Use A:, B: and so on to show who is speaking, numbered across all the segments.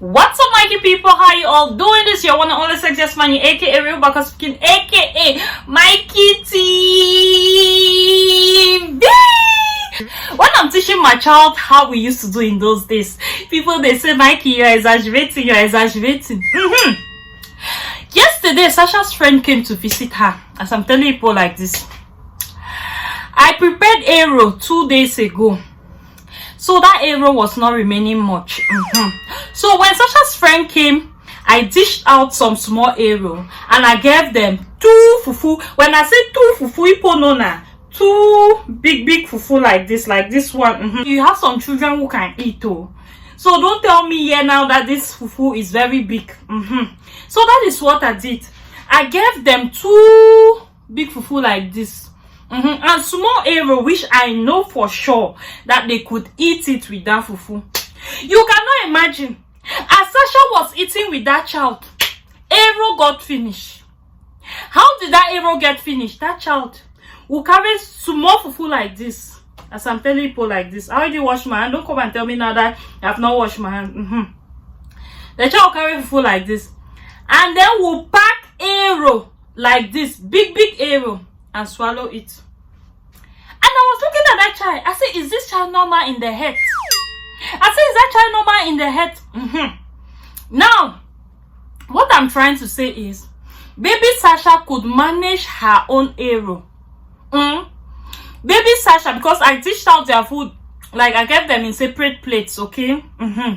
A: What's up, Mikey people? How you all doing? This your one and only success money, aka Real Baka Speaking, aka Mikey TV. When I'm teaching my child how we used to do in those days, people they say, Mikey, you're exaggerating, Yesterday, Sasha's friend came to visit her. As I'm telling people like this, I prepared arrow 2 days ago. So that arrow was not remaining much. So when Sasha's friend came, I dished out some small arrow and I gave them 2 fufu. When I say 2 fufu, ipo nona, 2 big fufu like this one. You have some children who can eat too. So don't tell me here now that this fufu is very big. So that is what I did. I gave them 2 big fufu like this. And small arrow, which I know for sure that they could eat it with that fufu. You cannot imagine, as Sasha was eating with that child, arrow got finished. How did that arrow get finished? That child will carry small fufu like this. As I'm telling people like this, I already washed my hand. Don't come and tell me now that I have not washed my hand. The child will carry fufu like this, and then we'll pack arrow like this, big arrow, and swallow it. And I was looking at that child. I said, is this child normal in the head? I said, is that child normal in the head? Now, what I'm trying to say is, baby Sasha could manage her own arrow. Baby Sasha, because I dished out their food, like I gave them in separate plates, okay?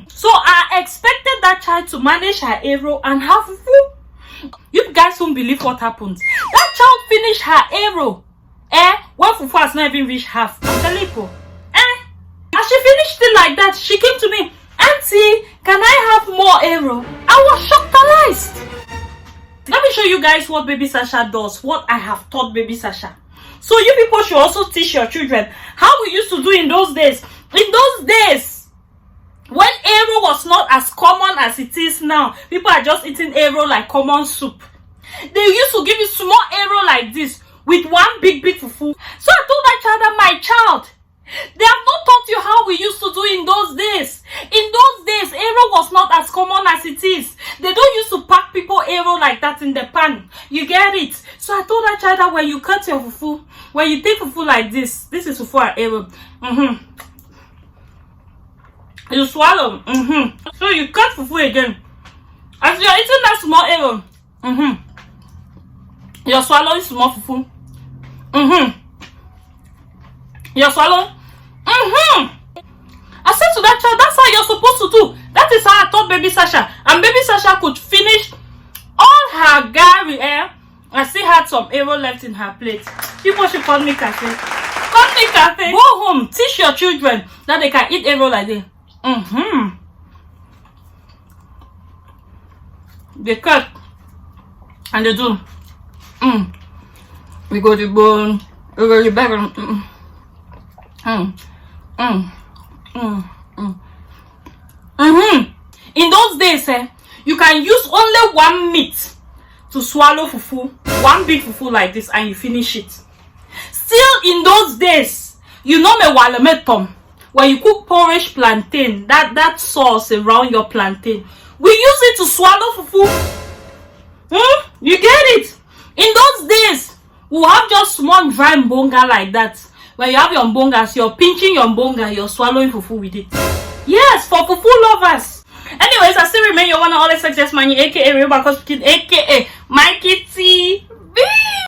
A: So I expected that child to manage her arrow and have food. You guys won't believe what happened. That child finished her arrow. When fufu has not even reached half. I'm telling you. As she finished it like that, she came to me, Auntie, can I have more arrow? I was shocked. Let me show you guys what baby Sasha does, what I have taught baby Sasha. So you people should also teach your children how we used to do in those days. In those days, when arrow was not as common as it is now, people are just eating arrow like common soup. They used to give you small arrow like this with 1 big fufu. So I told that child that, my child, they have not taught you how we used to do in those days. In those days, arrow was not as common as it is. They don't used to pack people arrow like that in the pan. You get it? So I told that child that when you cut your fufu, when you take fufu like this is fufu and arrow. You swallow. So you cut fufu again. As you're eating that small arrow, you're swallowing small fufu. You're swallowing. I said to that child, that's how you're supposed to do. That is how I taught baby Sasha. And baby Sasha could finish all her gari. I still had some arrow left in her plate. People should call me cafe. Call me cafe. Go home. Teach your children that they can eat arrow like this. They cut. And they do. We go to bone. We go to back. In those days, you can use only 1 meat to swallow fufu, 1 big fufu like this, and you finish it. Still in those days, you know me walametom, when you cook porridge plantain, that sauce around your plantain, we use it to swallow fufu. You get it? In those days, we'll have just one dry mbonga like that. When you have your mbongas, you're pinching your mbonga, you're swallowing fufu with it. Yes, for fufu lovers. Anyways, I still remain your one and only success money, aka Real Baka Speaking, aka Mike